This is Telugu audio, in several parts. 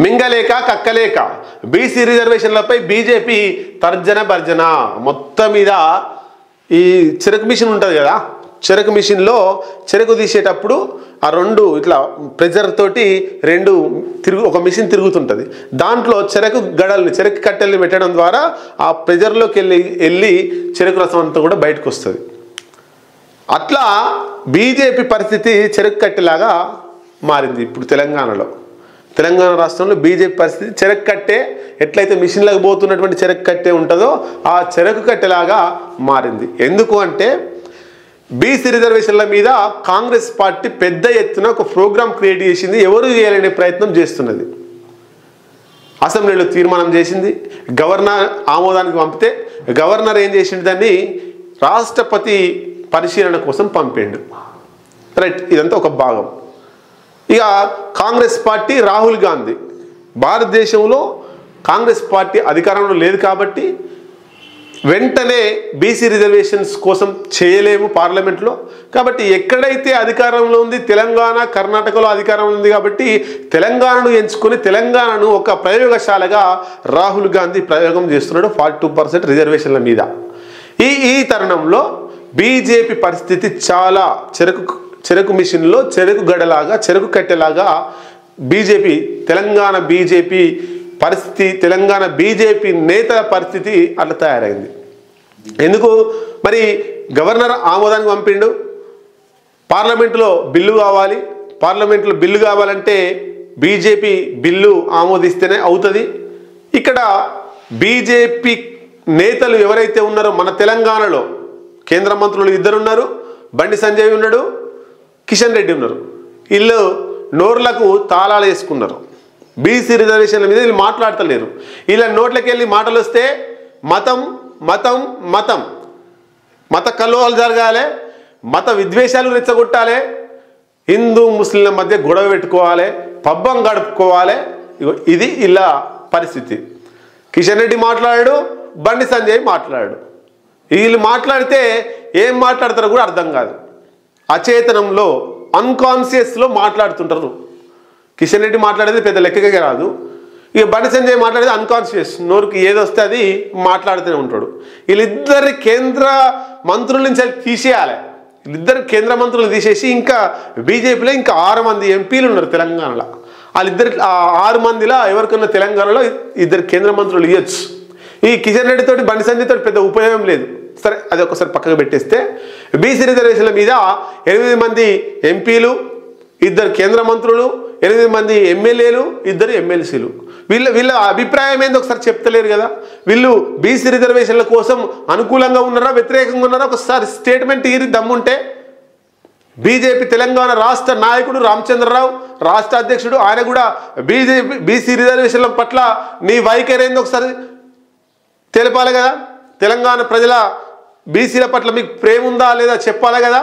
మింగలేక కక్కలేక బీసీ రిజర్వేషన్లపై బీజేపీ తర్జన భర్జన. మొత్తం మీద ఈ చెరకు మిషన్ ఉంటుంది కదా, చెరకు మిషన్లో చెరకు తీసేటప్పుడు ఆ రెండు ఇట్లా ప్రెజర్ తోటి ఒక మిషన్ తిరుగుతుంటుంది. దాంట్లో చెరకు గడల్ని చెరకు కట్టెల్ని పెట్టడం ద్వారా ఆ ప్రెజర్లోకి వెళ్ళి చెరకు రసం అంతా కూడా బయటకు వస్తుంది. అట్లా బీజేపీ పరిస్థితి చెరకు కట్టెలాగా మారింది. ఇప్పుడు తెలంగాణ రాష్ట్రంలో బీజేపీ పరిస్థితి చెరకు కట్టే ఎట్లయితే మిషన్లకు పోతున్నటువంటి చెరకు కట్టే ఉంటుందో ఆ చెరకు కట్టెలాగా మారింది. ఎందుకు అంటే బీసీ రిజర్వేషన్ల మీద కాంగ్రెస్ పార్టీ పెద్ద ఎత్తున ఒక ప్రోగ్రాం క్రియేట్ చేసింది. ఎవరు చేయాలనే ప్రయత్నం చేస్తున్నది. అసెంబ్లీలో తీర్మానం చేసింది, గవర్నర్ ఆమోదానికి పంపితే గవర్నర్ ఏం చేసిండు, దాన్ని రాష్ట్రపతి పరిశీలన కోసం పంపిండు. రైట్, ఇదంతా ఒక భాగం. ఇక కాంగ్రెస్ పార్టీ రాహుల్ గాంధీ, భారతదేశంలో కాంగ్రెస్ పార్టీ అధికారంలో లేదు కాబట్టి వెంటనే బీసీ రిజర్వేషన్స్ కోసం చేయలేము పార్లమెంట్లో. కాబట్టి ఎక్కడైతే అధికారంలో ఉంది, తెలంగాణ కర్ణాటకలో అధికారంలో ఉంది కాబట్టి తెలంగాణను ఎంచుకొని తెలంగాణను ఒక ప్రయోగశాలగా రాహుల్ గాంధీ ప్రయోగం చేస్తున్నాడు 42% రిజర్వేషన్ల మీద. ఈ తరుణంలో బీజేపీ పరిస్థితి చాలా చెరకు మిషన్లో చెరకు గడలాగా చెరకు కట్టెలాగా తెలంగాణ బీజేపీ పరిస్థితి, తెలంగాణ బీజేపీ నేతల పరిస్థితి అట్లా తయారైంది. ఎందుకు మరి గవర్నర్ ఆమోదానికి పంపిండు, పార్లమెంటులో బిల్లు కావాలంటే బీజేపీ బిల్లు ఆమోదిస్తేనే అవుతుంది. ఇక్కడ బీజేపీ నేతలు ఎవరైతే ఉన్నారో మన తెలంగాణలో కేంద్ర మంత్రులు 2 ఉన్నారు, బండి సంజయ్ ఉన్నాడు, కిషన్ రెడ్డి ఉన్నారు. వీళ్ళు నోర్లకు తాళాలు వేసుకున్నారు. బీసీ రిజర్వేషన్ల మీద వీళ్ళు మాట్లాడతలేరు. ఇలా నోట్లకి వెళ్ళి మాటలు వస్తే మతం మతం మతం మత కల్లోలు జరగాలి, మత విద్వేషాలు రెచ్చగొట్టాలి, హిందూ ముస్లింల మధ్య గొడవ పెట్టుకోవాలి, పబ్బం గడుపుకోవాలి. ఇది ఇలా పరిస్థితి. కిషన్ రెడ్డి మాట్లాడాడు, బండి సంజయ్ మాట్లాడాడు. వీళ్ళు మాట్లాడితే ఏం మాట్లాడతారో కూడా అర్థం కాదు. అచేతనంలో అన్కాన్షియస్లో మాట్లాడుతుంటారు. కిషన్ రెడ్డి మాట్లాడేది పెద్ద లెక్కగా రాదు. ఇక బండి సంజయ్ మాట్లాడేది అన్కాన్షియస్, నోరుకి ఏదొస్తే అది మాట్లాడుతూనే ఉంటాడు. వీళ్ళిద్దరి కేంద్ర మంత్రుల నుంచి తీసేయాలి. వీళ్ళిద్దరు కేంద్ర మంత్రులు తీసేసి ఇంకా బీజేపీలో ఇంకా 6 మంది ఎంపీలు ఉన్నారు తెలంగాణలో. వాళ్ళిద్దరు 6 మందిలో ఎవరికన్నా తెలంగాణలో 2 కేంద్ర మంత్రులు ఇవ్వచ్చు. ఈ కిషన్ రెడ్డి తోటి బండి సంజయ్ తోటి పెద్ద ఉపయోగం లేదు. సరే, అది ఒకసారి పక్కకు పెట్టేస్తే బీసీ రిజర్వేషన్ల మీద 8 మంది ఎంపీలు, 2 కేంద్ర మంత్రులు, 8 మంది ఎమ్మెల్యేలు, 2 ఎమ్మెల్సీలు. వీళ్ళ అభిప్రాయం ఏందో ఒకసారి చెప్తలేరు కదా. వీళ్ళు బీసీ రిజర్వేషన్ల కోసం అనుకూలంగా ఉన్నారా వ్యతిరేకంగా ఉన్నారా ఒకసారి స్టేట్మెంట్ ఇరి దమ్ముంటే. బీజేపీ తెలంగాణ రాష్ట్ర నాయకుడు రామచంద్రరావు, రాష్ట్ర అధ్యక్షుడు, ఆయన కూడా బీసీ రిజర్వేషన్ల పట్ల నీ వైఖరి ఏందో ఒకసారి తెలపాలి కదా. తెలంగాణ ప్రజల బీసీల పట్ల మీకు ప్రేమ ఉందా లేదా చెప్పాలి కదా.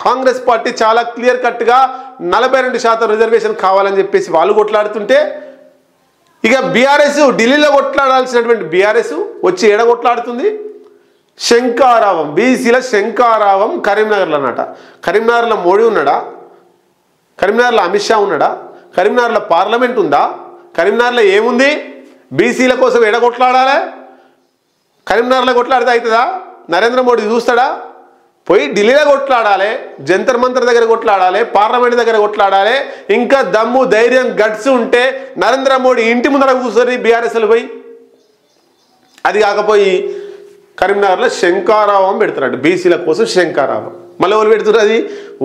కాంగ్రెస్ పార్టీ చాలా క్లియర్ కట్గా 42% రిజర్వేషన్ కావాలని చెప్పేసి వాళ్ళు కొట్లాడుతుంటే, ఇక బీఆర్ఎస్ ఢిల్లీలో కొట్లాడాల్సినటువంటి బీఆర్ఎస్ వచ్చి ఏడ కొట్లాడుతుంది. శంకారావం, బీసీల శంకారావం కరీంనగర్లో అన్నట. కరీంనగర్లో మోడీ ఉన్నాడా? కరీంనగర్లో అమిత్ షా ఉన్నాడా? కరీంనగర్లో పార్లమెంట్ ఉందా? కరీంనగర్లో ఏముంది? బీసీల కోసం ఎడ కొట్లాడాలి? కరీంనగర్లో కొట్లాడితే అవుతుందా? నరేంద్ర మోడీ చూస్తాడా? పోయి ఢిల్లీలో కొట్లాడాలి, జంతర్ మంతర్ దగ్గర కొట్లాడాలి, పార్లమెంట్ దగ్గర కొట్లాడాలి. ఇంకా దమ్ము ధైర్యం గట్స్ ఉంటే నరేంద్ర మోడీ ఇంటి ముందర కూర్చొని బీఆర్ఎస్లు పోయి, అది కాకపోయి కరీంనగర్లో శంకారావం పెడుతున్నాడు బీసీల కోసం. శంకారావం మళ్ళీ ఎవరు పెడుతున్నారు? అది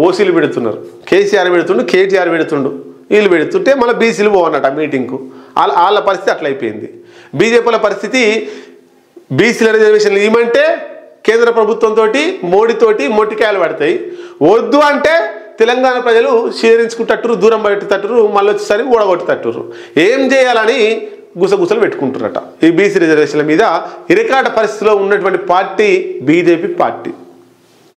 ఓసీలు పెడుతున్నారు. కేసీఆర్ పెడుతుండు, కేటీఆర్ పెడుతుండు, వీళ్ళు పెడుతుంటే మళ్ళీ బీసీలు పోవన్నట్టు ఆ మీటింగ్కు. వాళ్ళ పరిస్థితి అట్లయిపోయింది. బీజేపీల పరిస్థితి బీసీల రిజర్వేషన్లు ఇవ్వమంటే కేంద్ర ప్రభుత్వంతో మోడీతోటి మొట్టికాయలు పడతాయి, వద్దు అంటే తెలంగాణ ప్రజలు షేరించుకుంటట్టురు, దూరం పెట్టేటట్టురు, మళ్ళీ వచ్చేసరికి ఓడగొట్టేటట్టురు. ఏం చేయాలని గుసగుసలు పెట్టుకుంటున్నట. ఈ బీసీ రిజర్వేషన్ల మీద ఇరకాట పరిస్థితిలో ఉన్నటువంటి పార్టీ బీజేపీ పార్టీ.